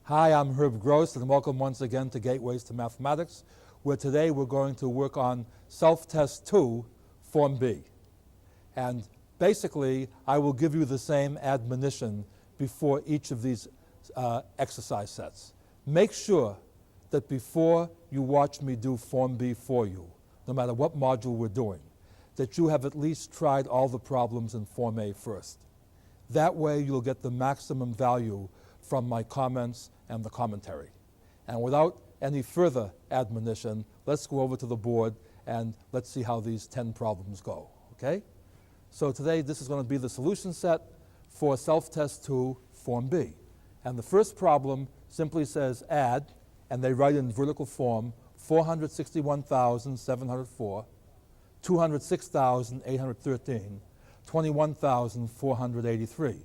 Hi, I'm Herb Gross, and welcome once again to Gateways to Mathematics, where today we're going to work on Self-Test 2, Form B. And basically, I will give you the same admonition before each of these exercise sets. Make sure that before you watch me do Form B for you, no matter what module we're doing, that you have at least tried all the problems in Form A first. That way, you'll get the maximum value from my comments and the commentary. And without any further admonition, let's go over to the board and let's see how these 10 problems go, okay? So today, this is going to be the solution set for Self-Test 2, Form B. And the first problem simply says add, and they write in vertical form, 461,704, 206,813, 21,483.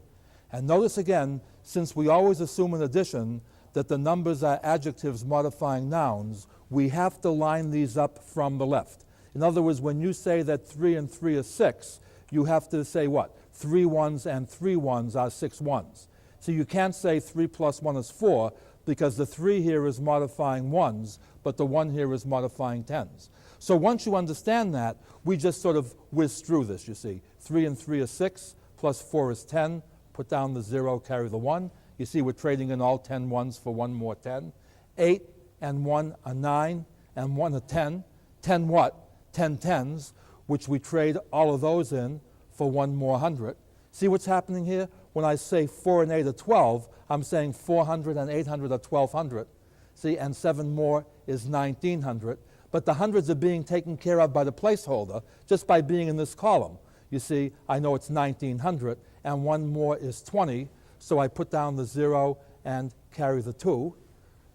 And notice again, since we always assume in addition that the numbers are adjectives modifying nouns, we have to line these up from the left. In other words, when you say that 3 and 3 is 6, you have to say what? 3 ones and 3 ones are 6 ones. So you can't say 3 plus 1 is 4 because the 3 here is modifying ones, but the 1 here is modifying tens. So once you understand that, we just sort of whiz through this, you see. 3 and 3 is 6, plus 4 is 10. Put down the 0, carry the 1. You see we're trading in all 10 ones for 1 more 10. 8 and 1 are 9, and 1 are 10. 10 what? 10 tens, which we trade all of those in for 1 more 100. See what's happening here? When I say 4 and 8 are 12, I'm saying 400 and 800 are 1,200. See, and 7 more is 1,900. But the hundreds are being taken care of by the placeholder just by being in this column. You see, I know it's 1,900, and 1 more is 20, so I put down the 0 and carry the 2.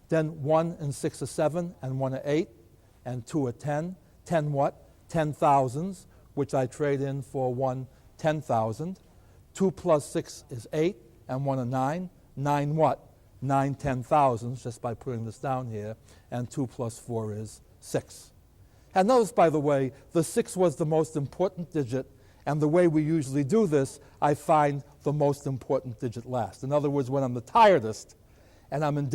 Then 1 and 6 are 7, and 1 are 8, and 2 are 10. 10 what? 10,000s, which I trade in for 1 10,000. 2 plus 6 is 8, and 1 are 9. 9 what? 9 10,000s, just by putting this down here, and 2 plus 4 is 6. And notice, by the way, the 6 was the most important digit, and the way we usually do this, I find the most important digit last. In other words, when I'm the tiredest and I'm in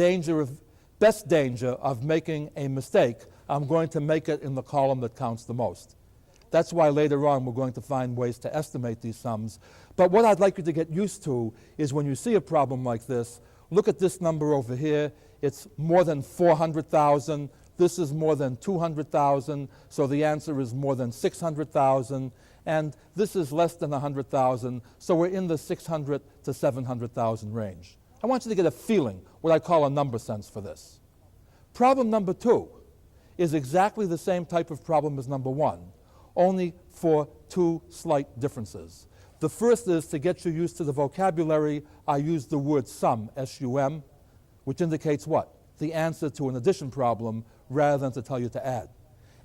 best danger of making a mistake, I'm going to make it in the column that counts the most. That's why later on we're going to find ways to estimate these sums. But what I'd like you to get used to is when you see a problem like this, look at this number over here. It's more than 400,000. This is more than 200,000, so the answer is more than 600,000. And this is less than 100,000, so we're in the 600 to 700,000 range. I want you to get a feeling, what I call a number sense for this. Problem number 2 is exactly the same type of problem as number 1, only for 2 slight differences. The first is, to get you used to the vocabulary, I use the word sum, S-U-M, which indicates what? The answer to an addition problem rather than to tell you to add.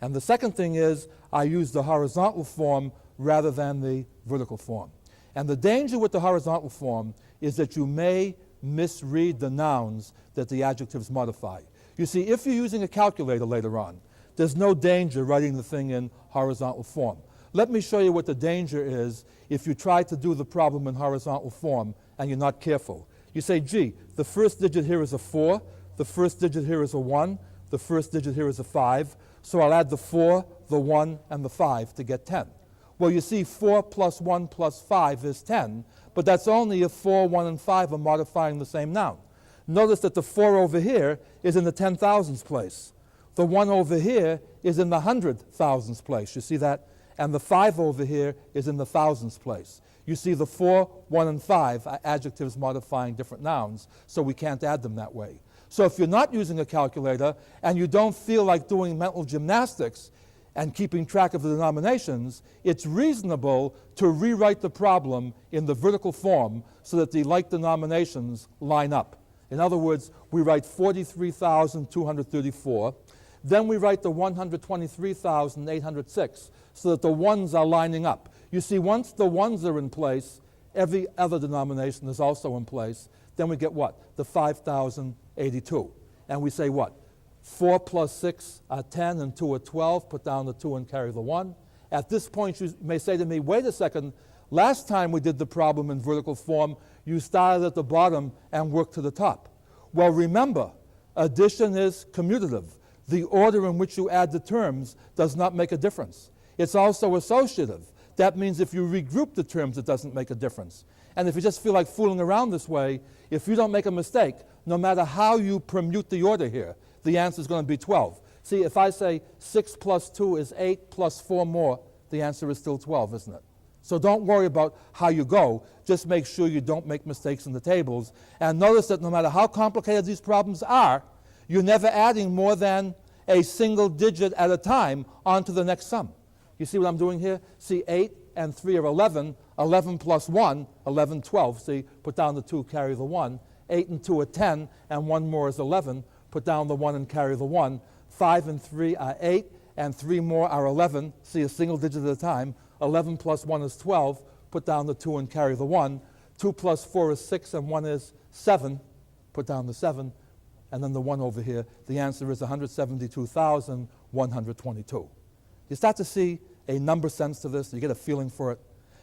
And the second thing is, I use the horizontal form rather than the vertical form. And the danger with the horizontal form is that you may misread the nouns that the adjectives modify. You see, if you're using a calculator later on, there's no danger writing the thing in horizontal form. Let me show you what the danger is if you try to do the problem in horizontal form and you're not careful. You say, gee, the first digit here is a 4, the first digit here is a 1, the first digit here is a 5, so I'll add the 4, the 1, and the 5 to get 10. Well, you see, 4 plus 1 plus 5 is 10, but that's only if 4, 1, and 5 are modifying the same noun. Notice that the 4 over here is in the 10,000s place. The 1 over here is in the 100,000s place. You see that? And the 5 over here is in the thousands place. You see, the 4, 1, and 5 are adjectives modifying different nouns, so we can't add them that way. So if you're not using a calculator and you don't feel like doing mental gymnastics and keeping track of the denominations, it's reasonable to rewrite the problem in the vertical form so that the like denominations line up. In other words, we write 43,234, then we write the 123,806 so that the ones are lining up. You see, once the ones are in place, every other denomination is also in place. Then we get what? The 5,082. And we say what? 4 plus 6 are 10 and 2 are 12. Put down the 2 and carry the 1. At this point, you may say to me, wait a second, last time we did the problem in vertical form, you started at the bottom and worked to the top. Well, remember, addition is commutative. The order in which you add the terms does not make a difference. It's also associative. That means if you regroup the terms, it doesn't make a difference. And if you just feel like fooling around this way, if you don't make a mistake, no matter how you permute the order here, the answer is going to be 12. See, if I say 6 plus 2 is 8 plus 4 more, the answer is still 12, isn't it? So don't worry about how you go. Just make sure you don't make mistakes in the tables. And notice that no matter how complicated these problems are, you're never adding more than a single digit at a time onto the next sum. You see what I'm doing here? See, 8 and 3 are 11. 11 plus 1, 11, 12. See, put down the 2, carry the 1. 8 and 2 are 10, and 1 more is 11. Put down the 1 and carry the 1. 5 and 3 are 8, and 3 more are 11. See, a single digit at a time. 11 plus 1 is 12. Put down the 2 and carry the 1. 2 plus 4 is 6, and 1 is 7. Put down the 7, and then the 1 over here. The answer is 172,122. You start to see a number sense to this. You get a feeling for it.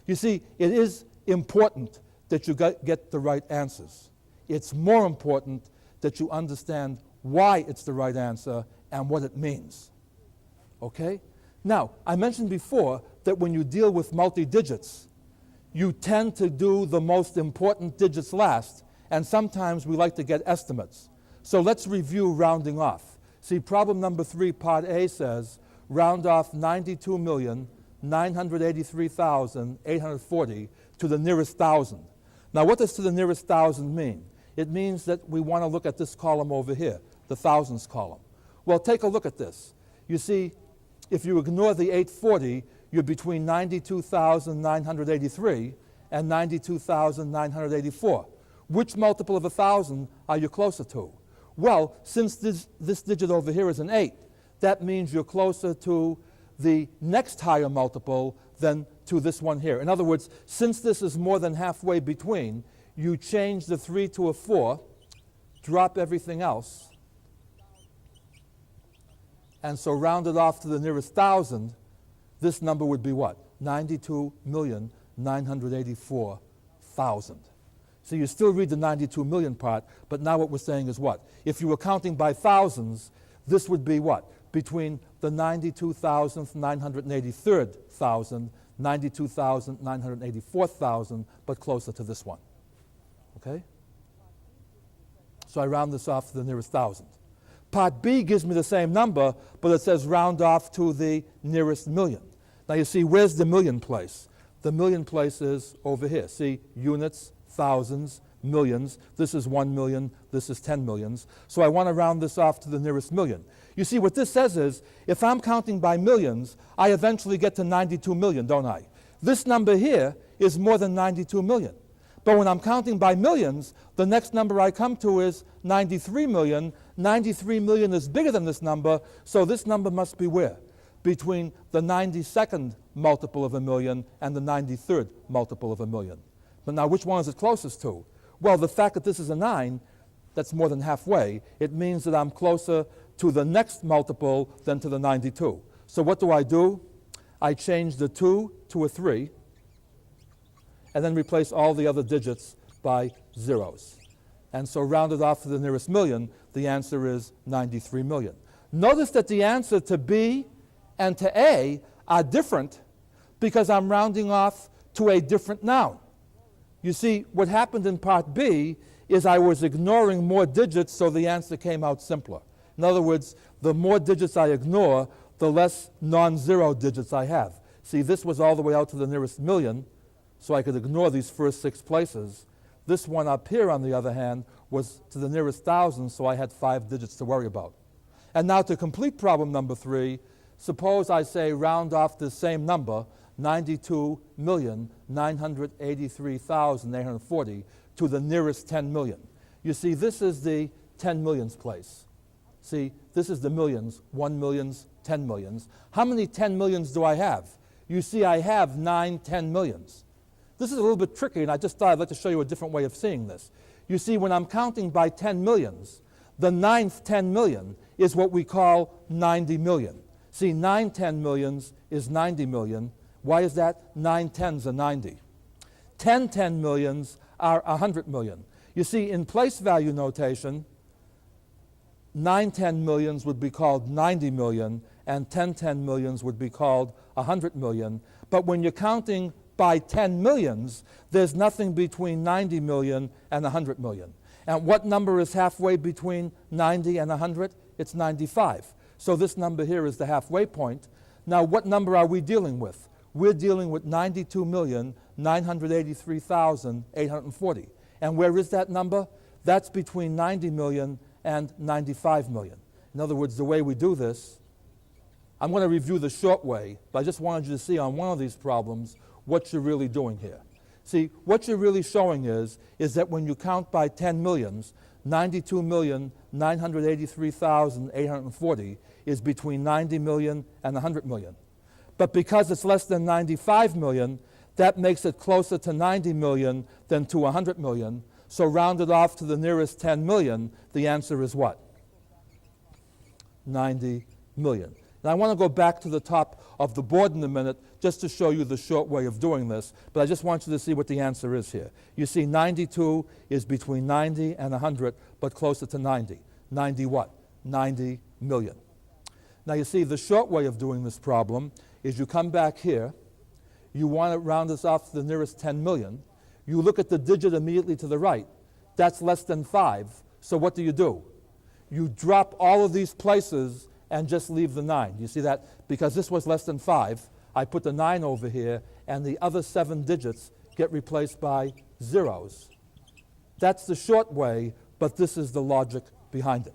You see, it is important that you get the right answers. It's more important that you understand why it's the right answer and what it means. Okay? Now, I mentioned before that when you deal with multi-digits, you tend to do the most important digits last, and sometimes we like to get estimates. So let's review rounding off. See, problem number 3, part A says, round off 92,983,840 to the nearest thousand. Now, what does to the nearest thousand mean? It means that we want to look at this column over here, the thousands column. Well, take a look at this. You see, if you ignore the 840, you're between 92,983 and 92,984. Which multiple of 1,000 are you closer to? Well, since this digit over here is an 8, that means you're closer to the next higher multiple than to this one here. In other words, since this is more than halfway between, you change the 3 to a 4, drop everything else, and so round it off to the nearest thousand, this number would be what? 92,984,000. So you still read the 92 million part, but now what we're saying is what? If you were counting by thousands, this would be what? Between the 92,983rd thousand, 92,984,000, but closer to this one. Okay? So I round this off to the nearest thousand. Part B gives me the same number, but it says round off to the nearest million. Now you see, where's the million place? The million place is over here. See, units, thousands, millions. This is 1 million, this is 10 millions. So I want to round this off to the nearest million. You see, what this says is, if I'm counting by millions, I eventually get to 92 million, don't I? This number here is more than 92 million. But when I'm counting by millions, the next number I come to is 93 million. 93 million is bigger than this number, so this number must be where? Between the 92nd multiple of a million and the 93rd multiple of a million. But now, which one is it closest to? Well, the fact that this is a 9, that's more than halfway. It means that I'm closer to the next multiple than to the 92. So what do? I change the 2 to a 3, and then replace all the other digits by zeros. And so rounded off to the nearest million, the answer is 93 million. Notice that the answer to B and to A are different because I'm rounding off to a different noun. You see, what happened in part B is I was ignoring more digits, so the answer came out simpler. In other words, the more digits I ignore, the less non-zero digits I have. See, this was all the way out to the nearest million, so I could ignore these first 6 places. This one up here, on the other hand, was to the nearest thousand, so I had 5 digits to worry about. And now to complete problem number 3, suppose I say round off this same number, 92,983,840, to the nearest 10 million. You see, this is the 10 millions place. See, this is the millions, 1 millions, 10 millions. How many 10 millions do I have? You see, I have 9 10 millions. This is a little bit tricky, and I just thought I'd like to show you a different way of seeing this. You see, when I'm counting by 10 millions, the 9th 10 million is what we call 90 million. See, 9 10 millions is 90 million. Why is that? 9 tens are 90. 10 10 millions are 100 million. You see, in place value notation, 9 10 millions would be called 90 million, and 10 10 millions would be called 100 million. But when you're counting by 10 millions, there's nothing between 90 million and 100 million. And what number is halfway between 90 and 100? It's 95. So this number here is the halfway point. Now, what number are we dealing with? We're dealing with 92,983,840. And where is that number? That's between 90 million and 95 million. In other words, the way we do this, I'm going to review the short way, but I just wanted you to see on one of these problems what you're really doing here. See, what you're really showing is that when you count by 10 millions, 92,983,840 is between 90 million and 100 million. But because it's less than 95 million, that makes it closer to 90 million than to 100 million. So rounded off to the nearest 10 million, the answer is what? 90 million. Now I want to go back to the top of the board in a minute just to show you the short way of doing this, but I just want you to see what the answer is here. You see 92 is between 90 and 100, but closer to 90. 90 what? 90 million. Now you see the short way of doing this problem is you come back here, you want to round this off to the nearest 10 million, you look at the digit immediately to the right, that's less than 5, so what do? You drop all of these places and just leave the 9. You see that? Because this was less than 5, I put the 9 over here, and the other 7 digits get replaced by zeros. That's the short way, but this is the logic behind it.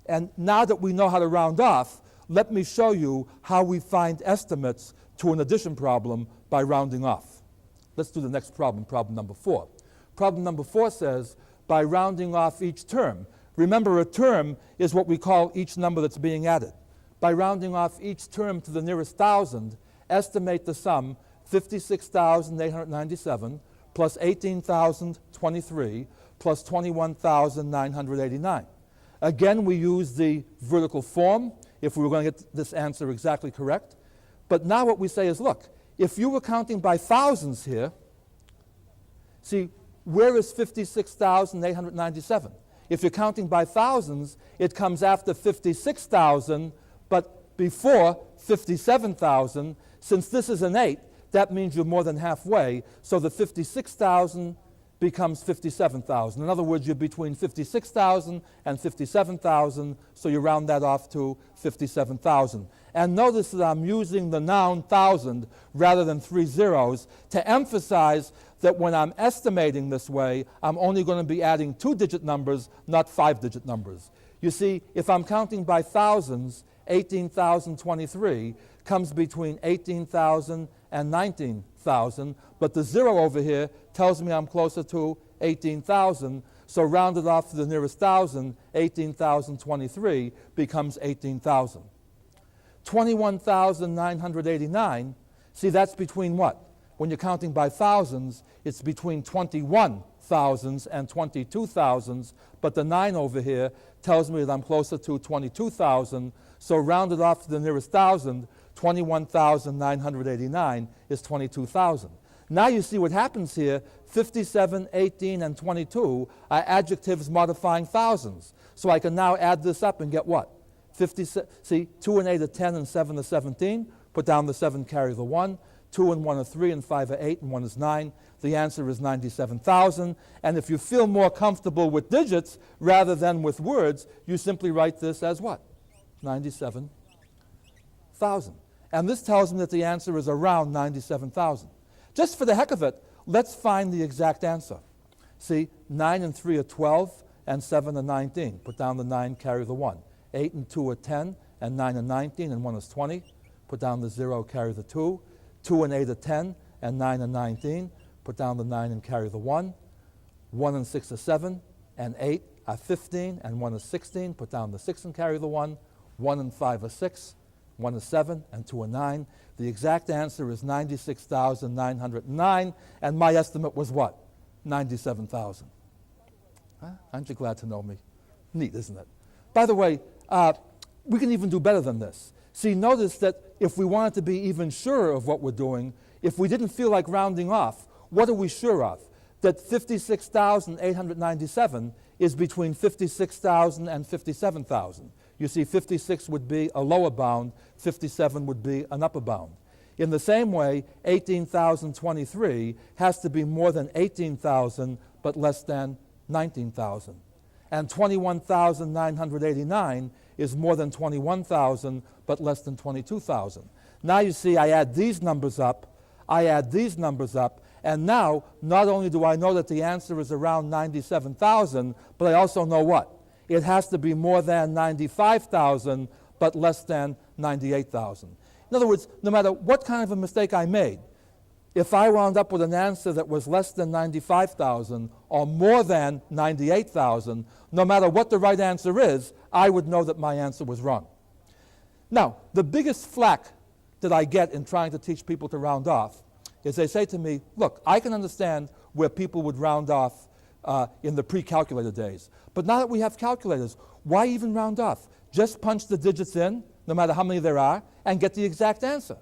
And now that we know how to round off, let me show you how we find estimates to an addition problem by rounding off. Let's do the next problem, problem number 4. Problem number 4 says, by rounding off each term. Remember, a term is what we call each number that's being added. By rounding off each term to the nearest 1,000, estimate the sum 56,897 plus 18,023 plus 21,989. Again, we use the vertical form if we were going to get this answer exactly correct. But now what we say is, look, if you were counting by thousands here, see, where is 56,897? If you're counting by thousands, it comes after 56,000, but before 57,000. Since this is an 8, that means you're more than halfway, so the 56,000 becomes 57,000. In other words, you're between 56,000 and 57,000, so you round that off to 57,000. And notice that I'm using the noun thousand rather than 3 zeros to emphasize that when I'm estimating this way, I'm only going to be adding 2-digit numbers, not 5-digit numbers. You see, if I'm counting by thousands, 18,023 comes between 18,000 and 19,000, but the 0 over here tells me I'm closer to 18,000, so rounded off to the nearest 1,000, 18,023 becomes 18,000. 21,989, see, that's between what? When you're counting by thousands, it's between 21 thousands and 22 thousands, but the 9 over here tells me that I'm closer to 22,000, so rounded off to the nearest 1,000, 21,989 is 22,000. Now you see what happens here. 57, 18, and 22 are adjectives modifying thousands. So I can now add this up and get what? see, 2 and 8 are 10 and 7 are 17. Put down the 7, carry the 1. 2 and 1 are 3 and 5 are 8 and 1 is 9. The answer is 97,000. And if you feel more comfortable with digits rather than with words, you simply write this as what? 97,000. And this tells me that the answer is around 97,000. Just for the heck of it, let's find the exact answer. See, 9 and 3 are 12, and 7 are 19. Put down the 9, carry the 1. 8 and 2 are 10, and 9 are 19, and 1 is 20. Put down the 0, carry the 2. 2 and 8 are 10, and 9 are 19. Put down the 9 and carry the 1. 1 and 6 are 7, and 8 are 15, and 1 is 16. Put down the 6 and carry the 1. 1 and 5 are 6. 1 is 7, and 2 are 9. The exact answer is 96,909, and my estimate was what? 97,000. Huh? Aren't you glad to know me? Neat, isn't it? By the way, we can even do better than this. See, notice that if we wanted to be even surer of what we're doing, if we didn't feel like rounding off, what are we sure of? That 56,897 is between 56,000 and 57,000. You see, 56 would be a lower bound, 57 would be an upper bound. In the same way, 18,023 has to be more than 18,000 but less than 19,000. And 21,989 is more than 21,000 but less than 22,000. Now you see I add these numbers up, I add these numbers up, and now not only do I know that the answer is around 97,000, but I also know what? It has to be more than 95,000 but less than 98,000. In other words, no matter what kind of a mistake I made, if I wound up with an answer that was less than 95,000 or more than 98,000, no matter what the right answer is, I would know that my answer was wrong. Now, the biggest flack that I get in trying to teach people to round off is they say to me, look, I can understand where people would round off in the pre-calculator days. But now that we have calculators, why even round off? Just punch the digits in, no matter how many there are, and get the exact answer.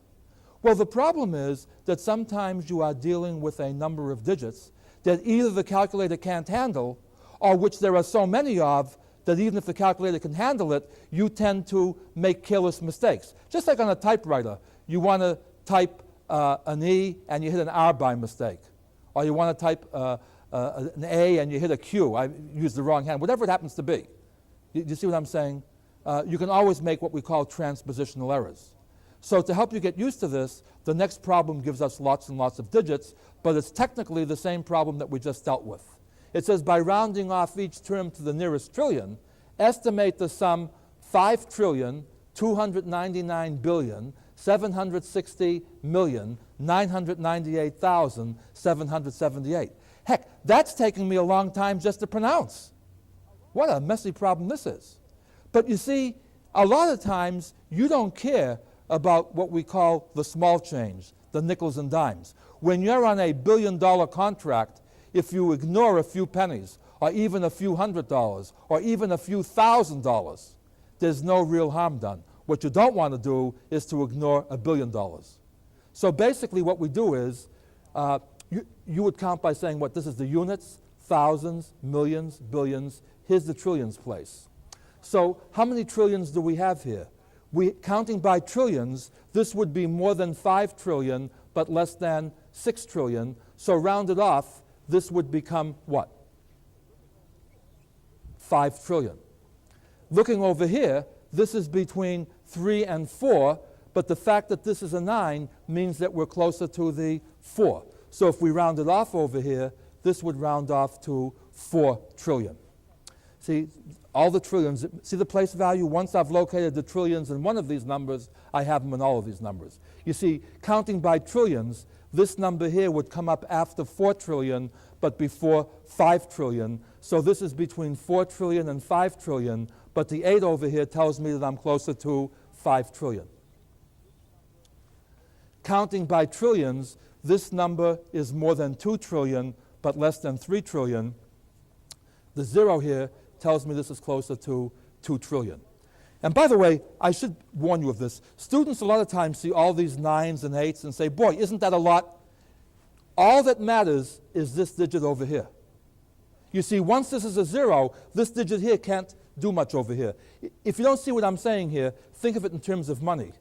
Well, the problem is that sometimes you are dealing with a number of digits that either the calculator can't handle, or which there are so many of that even if the calculator can handle it, you tend to make careless mistakes. Just like on a typewriter, you want to type an E and you hit an R by mistake. Or you want to type an A and you hit a Q. I used the wrong hand. Whatever it happens to be. You see what I'm saying? You can always make what we call transpositional errors. So to help you get used to this, the next problem gives us lots and lots of digits, but it's technically the same problem that we just dealt with. It says by rounding off each term to the nearest trillion, estimate the sum 5,299,760,998,778. Heck, that's taking me a long time just to pronounce. What a messy problem this is. But you see, a lot of times you don't care about what we call the small change, the nickels and dimes. When you're on a $1 billion contract, if you ignore a few pennies, or even a few $100s, or even a few $1,000s, there's no real harm done. What you don't want to do is to ignore $1 billion. So basically what we do is, you would count by saying what? This is the units, thousands, millions, billions. Here's the trillions place. So how many trillions do we have here? Counting by trillions, this would be more than 5 trillion, but less than 6 trillion. So rounded off, this would become what? 5 trillion. Looking over here, this is between 3 and 4, but the fact that this is a 9 means that we're closer to the 4. So if we round it off over here, this would round off to 4 trillion. See, all the trillions, see the place value? Once I've located the trillions in one of these numbers, I have them in all of these numbers. You see, counting by trillions, this number here would come up after 4 trillion, but before 5 trillion. So this is between 4 trillion and 5 trillion, but the 8 over here tells me that I'm closer to 5 trillion. Counting by trillions, this number is more than 2 trillion, but less than 3 trillion. The 0 here tells me this is closer to 2 trillion. And by the way, I should warn you of this. Students a lot of times see all these 9s and 8s and say, boy, isn't that a lot? All that matters is this digit over here. You see, once this is a 0, this digit here can't do much over here. If you don't see what I'm saying here, think of it in terms of money.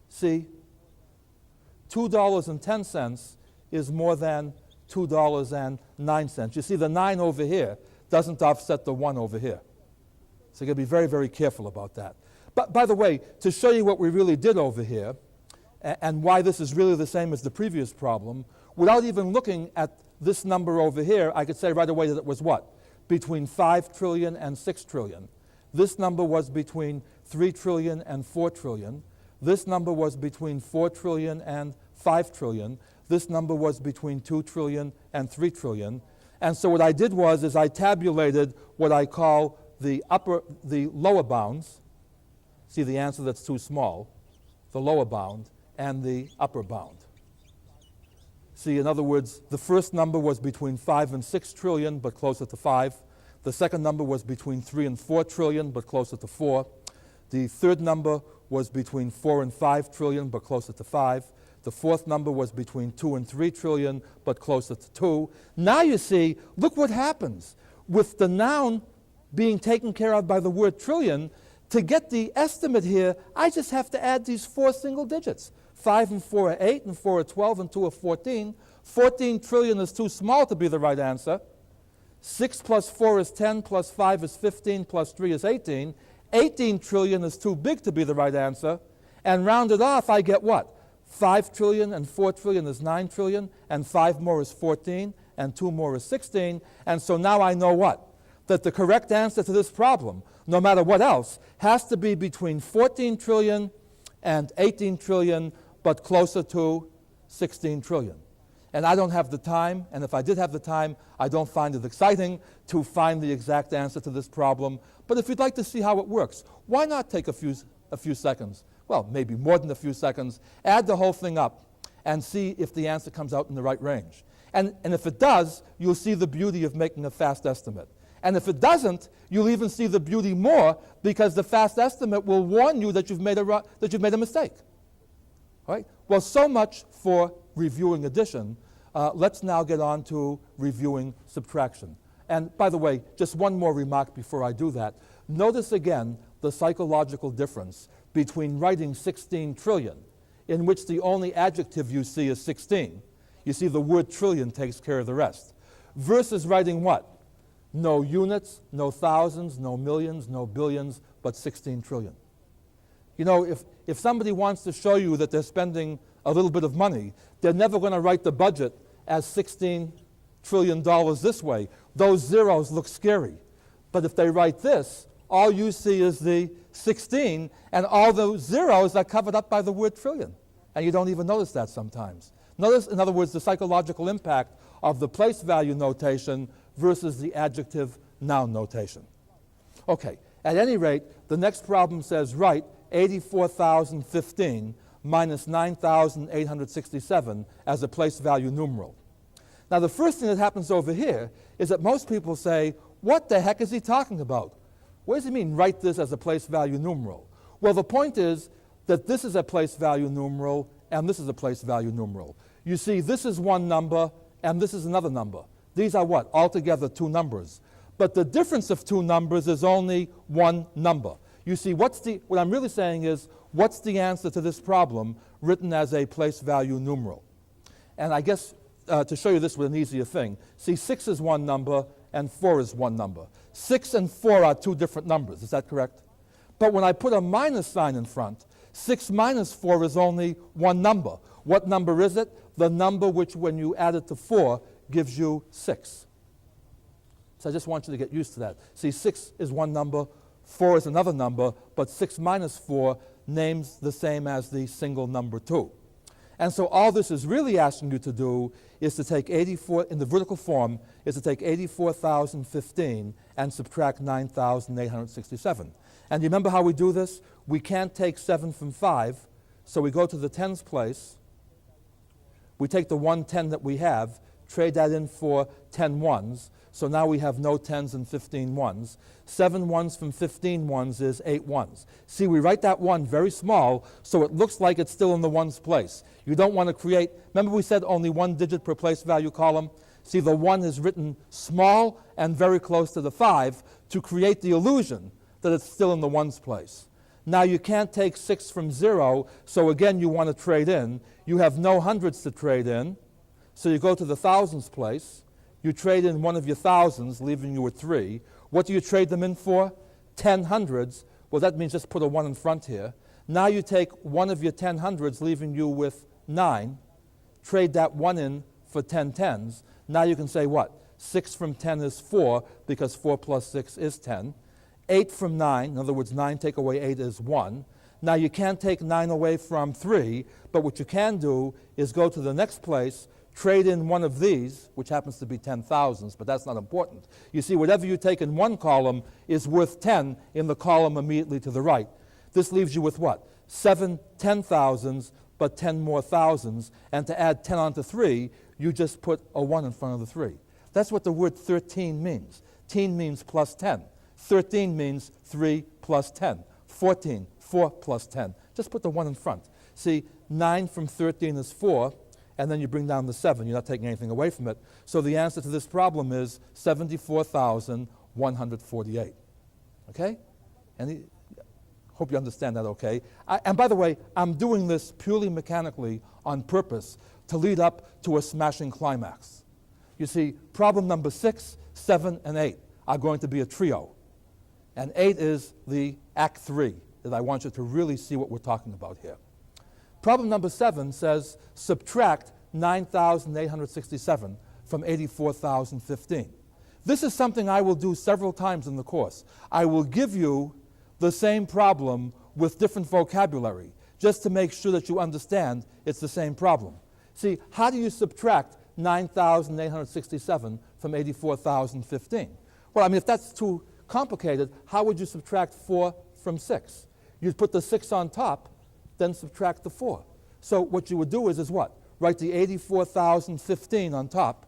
See, $2.10 is more than $2.09. You see, the 9 over here doesn't offset the 1 over here. So you've got to be very, very careful about that. But by the way, to show you what we really did over here, and why this is really the same as the previous problem, without even looking at this number over here, I could say right away that it was what? Between 5 trillion and 6 trillion. This number was between 3 trillion and 4 trillion. This number was between 4 trillion and 5 trillion. This number was between 2 trillion and 3 trillion. And so what I did was I tabulated what I call the lower bounds. See the answer that's too small, the lower bound, and the upper bound. See, in other words, the first number was between 5 and 6 trillion, but closer to 5. The second number was between 3 and 4 trillion, but closer to 4. The third number was between 4 and 5 trillion, but closer to 5. The fourth number was between 2 and 3 trillion, but closer to 2. Now you see, look what happens. with the noun being taken care of by the word trillion, to get the estimate here, I just have to add these 4 single digits. 5 and 4 are 8, and 4 are 12, and 2 are 14. 14 trillion is too small to be the right answer. 6 plus 4 is 10, plus 5 is 15, plus 3 is 18. 18 trillion is too big to be the right answer. And rounded off, I get what? 5 trillion and 4 trillion is 9 trillion, and 5 more is 14, and 2 more is 16. And so now I know what? That the correct answer to this problem, no matter what else, has to be between 14 trillion and 18 trillion, but closer to 16 trillion. And I don't have the time, and if I did have the time, I don't find it exciting to find the exact answer to this problem. But if you'd like to see how it works, why not take a few seconds, well, maybe more than a few seconds, add the whole thing up and see if the answer comes out in the right range. And if it does, you'll see the beauty of making a fast estimate. And if it doesn't, you'll even see the beauty more, because the fast estimate will warn you that you've made a mistake. All right? Well, so much for reviewing addition. Let's now get on to reviewing subtraction. And by the way, just one more remark before I do that. Notice again the psychological difference between writing 16 trillion, in which the only adjective you see is 16. You see, the word trillion takes care of the rest. Versus writing what? No units, no thousands, no millions, no billions, but 16 trillion. You know, if somebody wants to show you that they're spending a little bit of money, they're never going to write the budget as $16 trillion this way. Those zeros look scary. But if they write this, all you see is the 16, and all those zeros are covered up by the word trillion. And you don't even notice that sometimes. Notice, in other words, the psychological impact of the place value notation versus the adjective noun notation. Okay, at any rate, the next problem says write 84,015 minus 9,867 as a place value numeral. Now, the first thing that happens over here is that most people say, what the heck is he talking about? What does he mean, write this as a place value numeral? Well, the point is that this is a place value numeral and this is a place value numeral. You see, this is one number and this is another number. These are what? Altogether 2 numbers. But the difference of 2 numbers is only one number. You see, what I'm really saying is, what's the answer to this problem written as a place value numeral? And I guess to show you this with an easier thing, see, 6 is one number and 4 is one number. 6 and 4 are 2 different numbers, is that correct? But when I put a minus sign in front, 6 minus 4 is only one number. What number is it? The number which, when you add it to 4, gives you 6. So I just want you to get used to that. See, 6 is one number, 4 is another number, but 6 minus 4 names the same as the single number 2. And so all this is really asking you to do is to take 84, in the vertical form, is to take 84,015 and subtract 9,867. And you remember how we do this? We can't take 7 from 5, so we go to the tens place. We take the 1 10 that we have, trade that in for 10 ones. So now we have no 10s and 15 ones. 7 ones from 15 ones is 8 ones. See, we write that 1 very small, so it looks like it's still in the ones place. You don't want to create, remember we said only 1 digit per place value column? See, the 1 is written small and very close to the 5 to create the illusion that it's still in the ones place. Now you can't take 6 from 0, so again you want to trade in. You have no hundreds to trade in, so you go to the thousands place. You trade in one of your thousands, leaving you with 3. What do you trade them in for? 10 hundreds. Well, that means just put a 1 in front here. Now you take one of your 10 hundreds, leaving you with 9. Trade that 1 in for 10 tens. Now you can say what? 6 from 10 is 4, because 4 plus 6 is 10. 8 from 9, in other words, 9 take away 8 is 1. Now you can't take 9 away from 3, but what you can do is go to the next place, trade in one of these, which happens to be 10 thousands, but that's not important. You see, whatever you take in one column is worth 10 in the column immediately to the right. This leaves you with what? 7 10 thousands, but 10 more thousands. And to add 10 onto 3, you just put a 1 in front of the 3. That's what the word 13 means. Teen means plus 10. 13 means 3 plus 10. 14, 4 plus 10. Just put the 1 in front. See, 9 from 13 is 4. and then you bring down the 7. You're not taking anything away from it. So the answer to this problem is 74,148. Okay? Hope you understand that okay. And by the way, I'm doing this purely mechanically on purpose to lead up to a smashing climax. You see, problem number 6, 7, and 8 are going to be a trio. And 8 is the Act 3 that I want you to really see what we're talking about here. Problem number 7 says subtract 9,867 from 84,015. This is something I will do several times in the course. I will give you the same problem with different vocabulary, just to make sure that you understand it's the same problem. See, how do you subtract 9,867 from 84,015? Well, I mean, if that's too complicated, how would you subtract 4 from 6? You'd put the 6 on top, then subtract the 4. So what you would do is what? Write the 84,015 on top.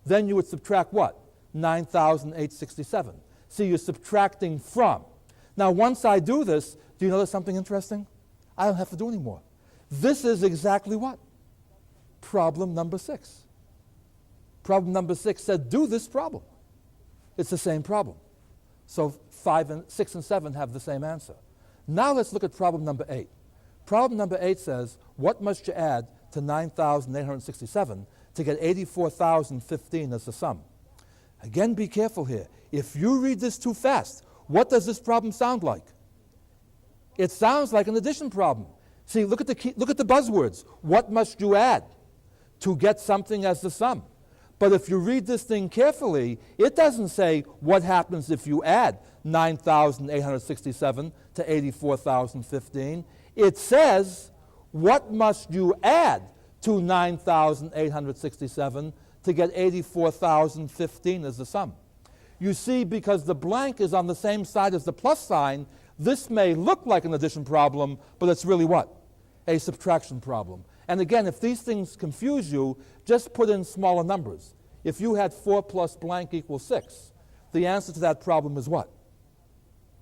Then you would subtract what? 9,867. See, you're subtracting from. Now, once I do this, do you notice something interesting? I don't have to do any more. This is exactly what? Problem number 6. Problem number 6 said, do this problem. It's the same problem. So 6 and 7 have the same answer. Now let's look at problem number 8. Problem number 8 says, what must you add to 9,867 to get 84,015 as the sum? Again, be careful here. If you read this too fast, what does this problem sound like? It sounds like an addition problem. See, look at the buzzwords. What must you add to get something as the sum? But if you read this thing carefully, it doesn't say what happens if you add 9,867 to 84,015. It says, what must you add to 9,867 to get 84,015 as the sum? You see, because the blank is on the same side as the plus sign, this may look like an addition problem, but it's really what? A subtraction problem. And again, if these things confuse you, just put in smaller numbers. If you had 4 plus blank equals 6, the answer to that problem is what?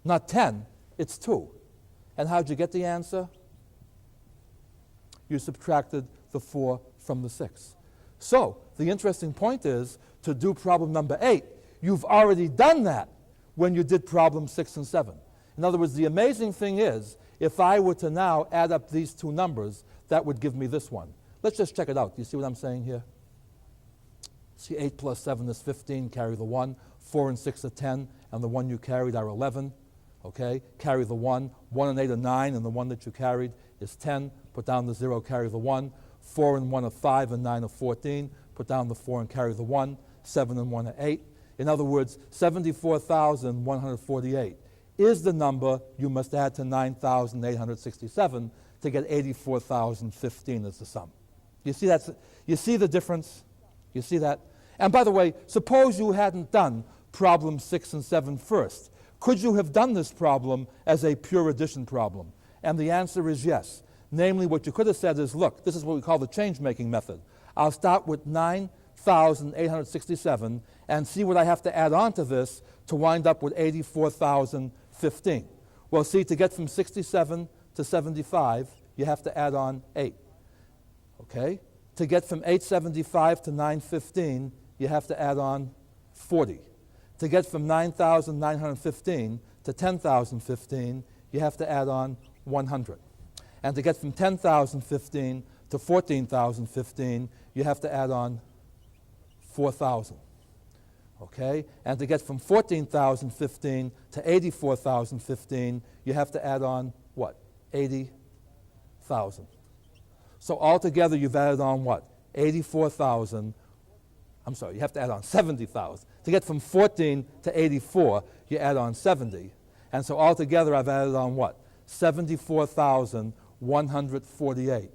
Not 10, it's 2. And how'd you get the answer? You subtracted the 4 from the 6. So the interesting point is, to do problem number 8, you've already done that when you did problem 6 and 7. In other words, the amazing thing is, if I were to now add up these two numbers, that would give me this one. Let's just check it out. Do you see what I'm saying here? See, 8 plus 7 is 15, carry the 1. 4 and 6 are 10, and the 1 you carried are 11. Okay, carry the 1. 1 and 8 are 9, and the 1 that you carried is 10. Put down the 0, carry the 1. 4 and 1 are 5, and 9 are 14. Put down the 4 and carry the 1. 7 and 1 are 8. In other words, 74,148 is the number you must add to 9,867 to get 84,015 as the sum. You see the difference? You see that? And by the way, suppose you hadn't done problem 6 and 7 first. Could you have done this problem as a pure addition problem? And the answer is yes. Namely, what you could have said is, look, this is what we call the change-making method. I'll start with 9,867 and see what I have to add on to this to wind up with 84,015. Well, see, to get from 67 to 75, you have to add on 8. Okay? To get from 875 to 915, you have to add on 40. To get from 9,915 to 10,015, you have to add on 100. And to get from 10,015 to 14,015, you have to add on 4,000. Okay? And to get from 14,015 to 84,015, you have to add on what? 80,000. So altogether, you've added on what? 84,000. I'm sorry, you have to add on 70,000. To get from 14 to 84, you add on 70. And so altogether, I've added on what? 74,148,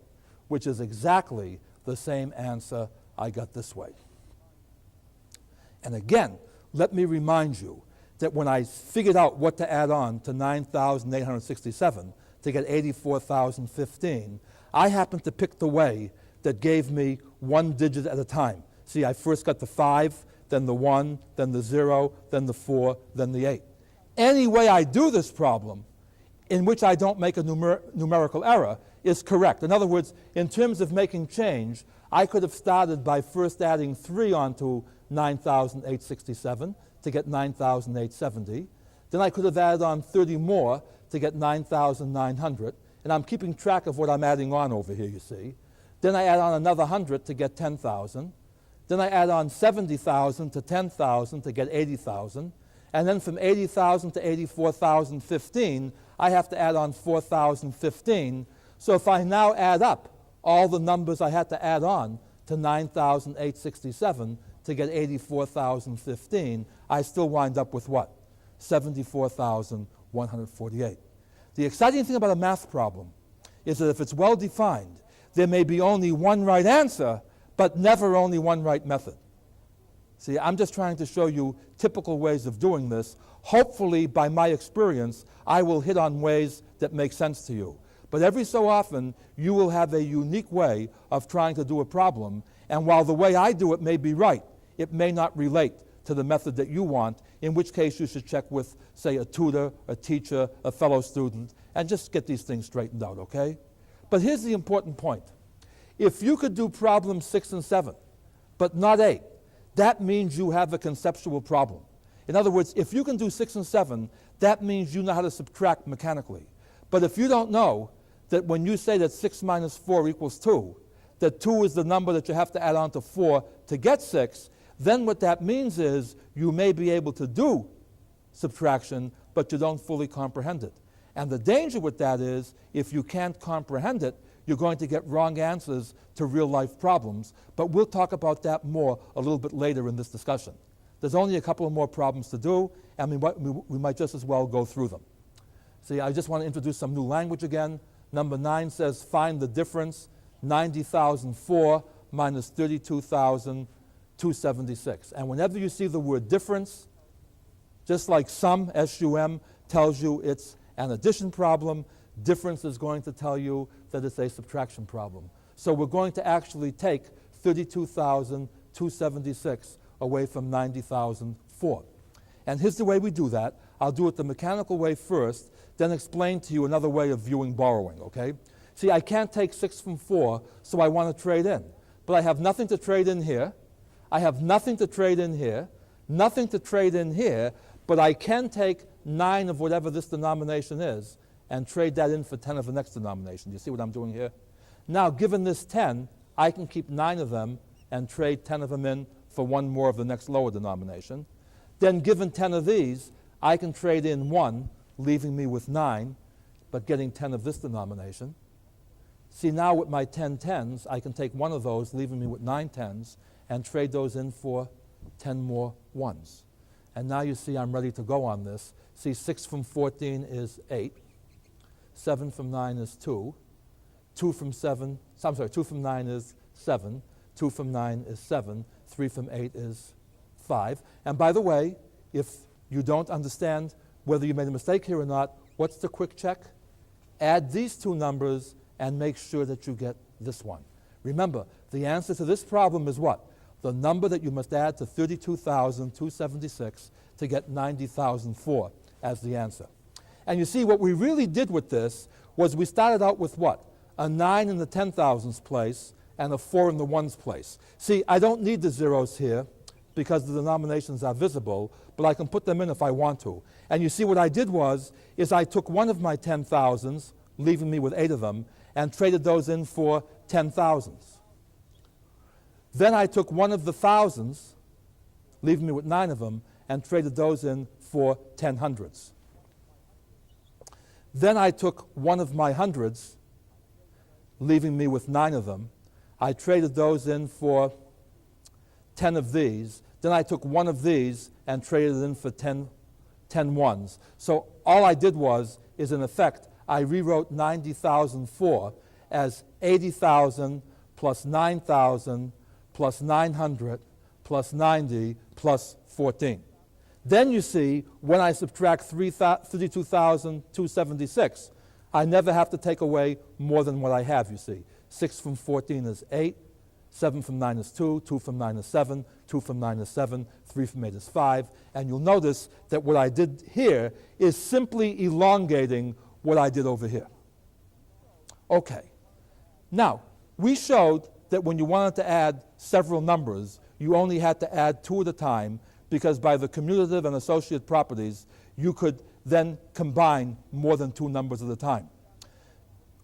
which is exactly the same answer I got this way. And again, let me remind you that when I figured out what to add on to 9,867 to get 84,015, I happened to pick the way that gave me one digit at a time. See, I first got the 5, then the 1, then the 0, then the 4, then the 8. Any way I do this problem in which I don't make a numerical error is correct. In other words, in terms of making change, I could have started by first adding 3 onto 9,867 to get 9,870. Then I could have added on 30 more to get 9,900. And I'm keeping track of what I'm adding on over here, you see. Then I add on another 100 to get 10,000. Then I add on 70,000 to 10,000 to get 80,000. And then from 80,000 to 84,015, I have to add on 4,015. So if I now add up all the numbers I had to add on to 9,867 to get 84,015, I still wind up with what? 74,148. The exciting thing about a math problem is that if it's well defined, there may be only one right answer, but never only one right method. See, I'm just trying to show you typical ways of doing this. Hopefully, by my experience, I will hit on ways that make sense to you. But every so often, you will have a unique way of trying to do a problem, and while the way I do it may be right, it may not relate to the method that you want, in which case you should check with, say, a tutor, a teacher, a fellow student, and just get these things straightened out, okay? But here's the important point. If you could do problems 6 and 7, but not 8, that means you have a conceptual problem. In other words, if you can do 6 and 7, that means you know how to subtract mechanically. But if you don't know that when you say that 6 minus 4 equals 2, that 2 is the number that you have to add on to 4 to get 6, then what that means is you may be able to do subtraction, but you don't fully comprehend it. And the danger with that is if you can't comprehend it, you're going to get wrong answers to real-life problems. But we'll talk about that more a little bit later in this discussion. There's only a couple of more problems to do, and we might just as well go through them. See, I just want to introduce some new language again. Number 9 says find the difference, 90,004 minus 32,276. And whenever you see the word difference, just like sum, S-U-M, tells you it's an addition problem, difference is going to tell you that it's a subtraction problem. So we're going to actually take 32,276 away from 90,004. And here's the way we do that. I'll do it the mechanical way first, then explain to you another way of viewing borrowing, okay? See, I can't take 6 from 4, so I want to trade in. But I have nothing to trade in here. I have nothing to trade in here, nothing to trade in here, but I can take 9 of whatever this denomination is and trade that in for 10 of the next denomination. Do you see what I'm doing here? Now, given this 10, I can keep 9 of them and trade 10 of them in for 1 more of the next lower denomination. Then given 10 of these, I can trade in 1, leaving me with 9, but getting 10 of this denomination. See, now with my 10 tens, I can take 1 of those, leaving me with 9 tens, and trade those in for 10 more 1s. And now you see I'm ready to go on this. See, 6 from 14 is 8. 7 from 9 is 2. 2 from 9 is 7. 2 from 9 is 7. 3 from 8 is 5. And by the way, if you don't understand whether you made a mistake here or not, what's the quick check? Add these 2 numbers and make sure that you get this one. Remember, the answer to this problem is what? The number that you must add to 32,276 to get 90,004 as the answer. And you see, what we really did with this was we started out with what? A 9 in the 10,000s place and a 4 in the 1s place. See, I don't need the zeros here because the denominations are visible, but I can put them in if I want to. And you see, what I did is I took 1 of my 10,000s, leaving me with 8 of them, and traded those in for 10,000s. Then I took 1 of the thousands, leaving me with 9 of them, and traded those in for 10 hundreds. Then I took 1 of my hundreds, leaving me with 9 of them. I traded those in for 10 of these. Then I took 1 of these and traded it in for 10 ones. So all I did is in effect, I rewrote 90,004 as 80,000 plus 9,000 plus 900 plus 90 plus 14. Then you see, when I subtract 32,276, I never have to take away more than what I have, you see. 6 from 14 is 8, 7 from 9 is 2, 2 from 9 is 7, 2 from 9 is 7, 3 from 8 is 5. And you'll notice that what I did here is simply elongating what I did over here. Okay, Now, we showed that when you wanted to add several numbers, you only had to add two at a time, because by the commutative and associate properties, you could then combine more than two numbers at a time.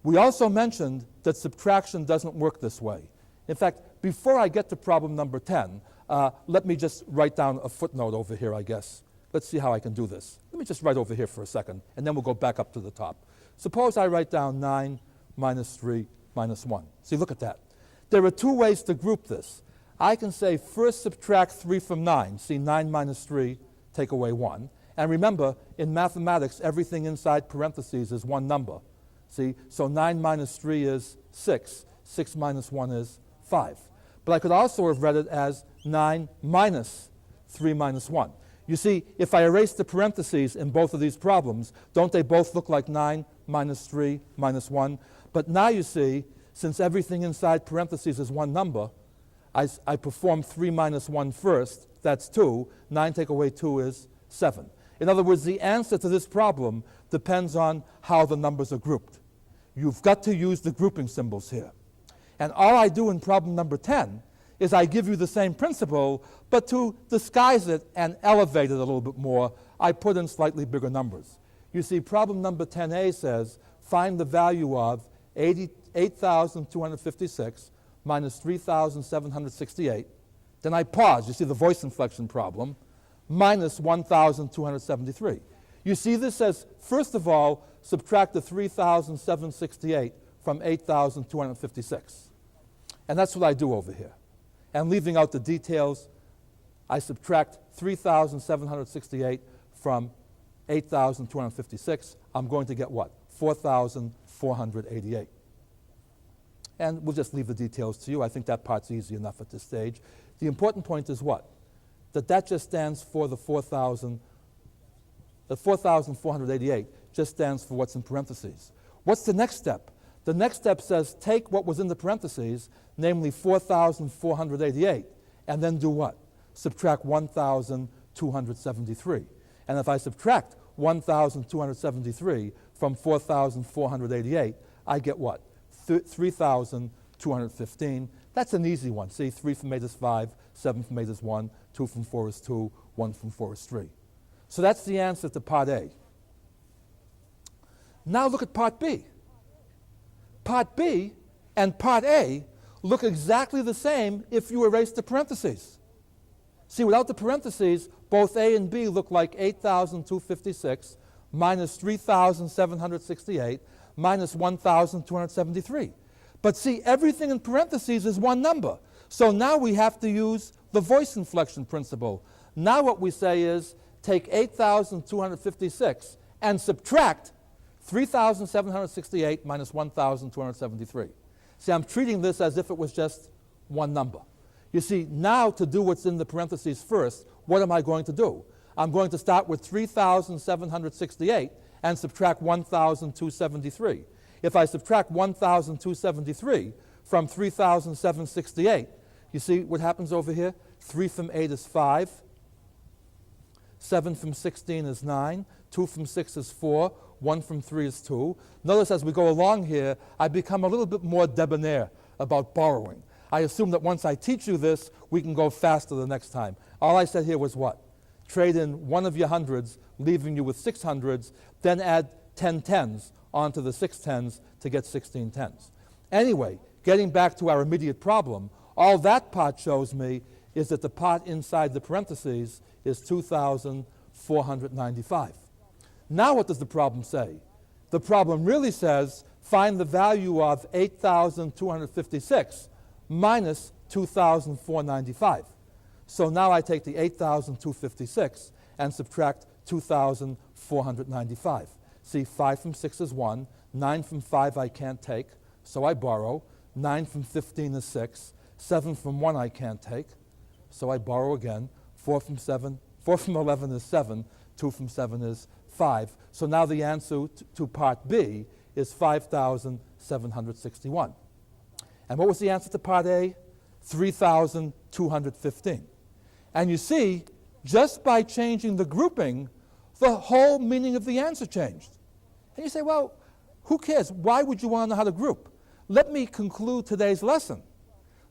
We also mentioned that subtraction doesn't work this way. In fact, before I get to problem number 10, let me just write down a footnote over here, I guess. Let's see how I can do this. Let me just write over here for a second, and then we'll go back up to the top. Suppose I write down 9 minus 3 minus 1. See, look at that. There are two ways to group this. I can say first subtract 3 from 9. See, 9 minus 3, take away 1. And remember, in mathematics, everything inside parentheses is one number. See, so 9 minus 3 is 6. 6 minus 1 is 5. But I could also have read it as 9 minus 3 minus 1. You see, if I erase the parentheses in both of these problems, don't they both look like 9 minus 3 minus 1? But now you see, since everything inside parentheses is one number, I perform 3 minus 1 first. That's 2. 9 take away 2 is 7. In other words, the answer to this problem depends on how the numbers are grouped. You've got to use the grouping symbols here. And all I do in problem number 10 is I give you the same principle, but to disguise it and elevate it a little bit more, I put in slightly bigger numbers. You see, problem number 10a says, find the value of 8,256 minus 3,768. Then I pause. You see the voice inflection problem, minus 1,273. You see this says, first of all, subtract the 3,768 from 8,256. And that's what I do over here. And leaving out the details, I subtract 3,768 from 8,256. I'm going to get what? 4,488. And we'll just leave the details to you. I think that part's easy enough at this stage. The important point is what? That just stands for the 4,488 just stands for what's in parentheses. What's the next step? The next step says take what was in the parentheses, namely 4,488, and then do what? Subtract 1,273. And if I subtract 1,273 from 4,488, I get what? 3,215. That's an easy one. See, 3 from 8 is 5, 7 from 8 is 1, 2 from 4 is 2, 1 from 4 is 3. So that's the answer to part A. Now look at part B. Part B and part A look exactly the same if you erase the parentheses. See, without the parentheses, both A and B look like 8,256 minus 3,768 minus 1,273. But see, everything in parentheses is one number. So now we have to use the voice inflection principle. Now what we say is take 8,256 and subtract 3,768 minus 1,273. See, I'm treating this as if it was just one number. You see, now to do what's in the parentheses first, what am I going to do? I'm going to start with 3,768 and subtract 1,273. If I subtract 1,273 from 3,768, you see what happens over here? 3 from 8 is 5, 7 from 16 is 9, 2 from 6 is 4, 1 from 3 is 2. Notice as we go along here, I become a little bit more debonair about borrowing. I assume that once I teach you this, we can go faster the next time. All I said here was what? Trade in one of your hundreds, leaving you with 6 hundreds, then add 10 tens onto the 6 tens to get 16 tens. Anyway, getting back to our immediate problem, all that part shows me is that the part inside the parentheses is 2,495. Now what does the problem say? The problem really says find the value of 8,256 minus 2,495. So now I take the 8,256 and subtract 2,495. See, 5 from 6 is 1, 9 from 5 I can't take, so I borrow, 9 from 15 is 6, 7 from 1 I can't take, so I borrow again, 4 from 11 is 7, 2 from 7 is 5. So now the answer to part B is 5,761. And what was the answer to part A? 3,215. And you see, just by changing the grouping, the whole meaning of the answer changed. And you say, well, who cares? Why would you want to know how to group? let me conclude today's lesson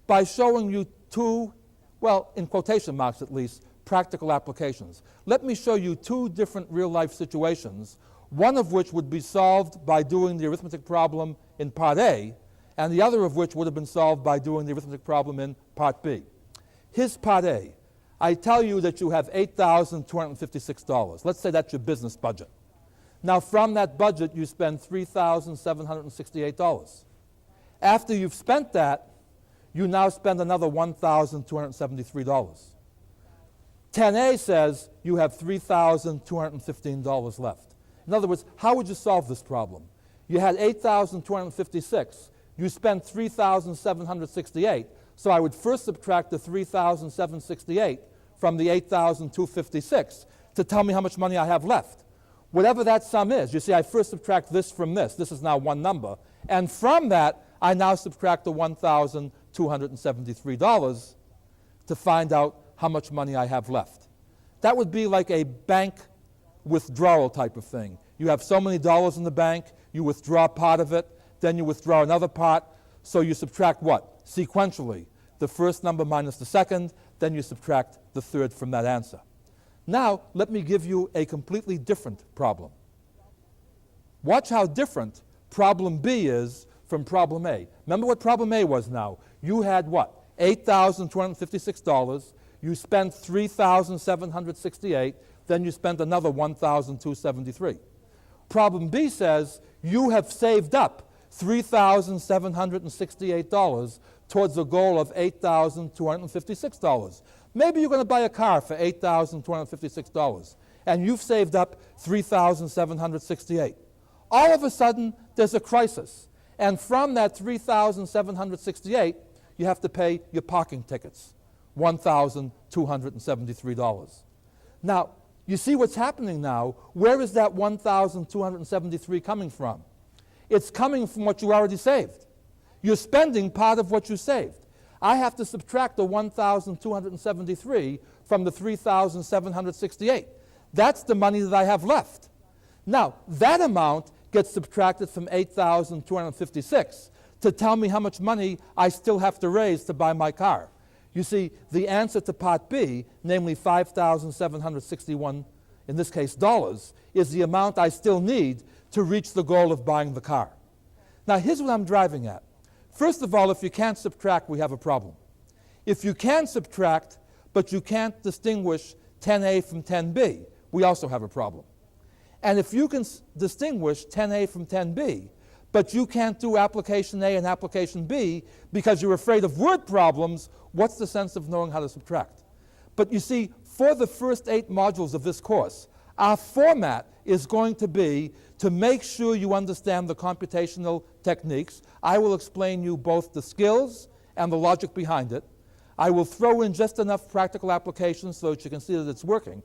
by showing you two, well, in quotation marks at least, practical applications. Let me show you two different real-life situations, one of which would be solved by doing the arithmetic problem in Part A, and the other of which would have been solved by doing the arithmetic problem in Part B. Here's Part A. I tell you that you have $8,256. Let's say that's your business budget. Now, from that budget, you spend $3,768. After you've spent that, you now spend another $1,273. 10A says you have $3,215 left. In other words, how would you solve this problem? You had $8,256. You spent $3,768. So I would first subtract the $3,768 from the $8,256 to tell me how much money I have left. Whatever that sum is, you see, I first subtract this from this. This is now one number. And from that, I now subtract the $1,273 to find out how much money I have left. That would be like a bank withdrawal type of thing. You have so many dollars in the bank, you withdraw part of it, then you withdraw another part, so you subtract what? Sequentially. The first number minus the second, then you subtract the third from that answer. Now, let me give you a completely different problem. Watch how different problem B is from problem A. Remember what problem A was now. You had what? $8,256. You spent $3,768. Then you spent another $1,273. Problem B says you have saved up $3,768 towards a goal of $8,256. Maybe you're going to buy a car for $8,256, and you've saved up $3,768. All of a sudden, there's a crisis. And from that $3,768, you have to pay your parking tickets, $1,273. Now, you see what's happening now. Where is that $1,273 coming from? It's coming from what you already saved. You're spending part of what you saved. I have to subtract the $1,273 from the $3,768. That's the money that I have left. Now, that amount gets subtracted from $8,256 to tell me how much money I still have to raise to buy my car. You see, the answer to Part B, namely $5,761, in this case dollars, is the amount I still need to reach the goal of buying the car. Now, here's what I'm driving at. First of all, if you can't subtract, we have a problem. If you can subtract, but you can't distinguish 10A from 10B, we also have a problem. And if you can distinguish 10A from 10B, but you can't do application A and application B because you're afraid of word problems, what's the sense of knowing how to subtract? But you see, for the first 8 modules of this course, our format is going to be to make sure you understand the computational techniques. I will explain you both the skills and the logic behind it. I will throw in just enough practical applications so that you can see that it's working.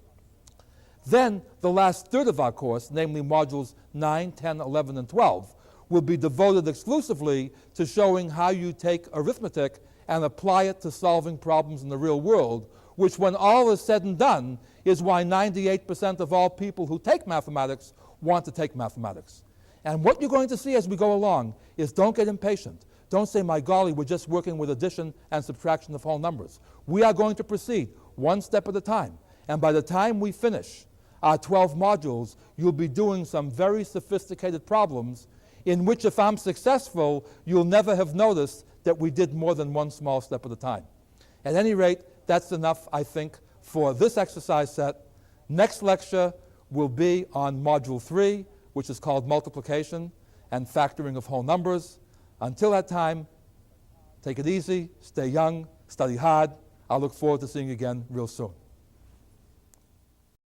Then the last third of our course, namely modules 9, 10, 11, and 12, will be devoted exclusively to showing how you take arithmetic and apply it to solving problems in the real world, which, when all is said and done, is why 98% of all people who take mathematics want to take mathematics. And what you're going to see as we go along is don't get impatient. Don't say, my golly, we're just working with addition and subtraction of whole numbers. We are going to proceed one step at a time. And by the time we finish our 12 modules, you'll be doing some very sophisticated problems in which, if I'm successful, you'll never have noticed that we did more than one small step at a time. At any rate, that's enough, I think, for this exercise set. Next lecture will be on Module 3, which is called multiplication and factoring of whole numbers. Until that time, take it easy, stay young, study hard. I'll look forward to seeing you again real soon.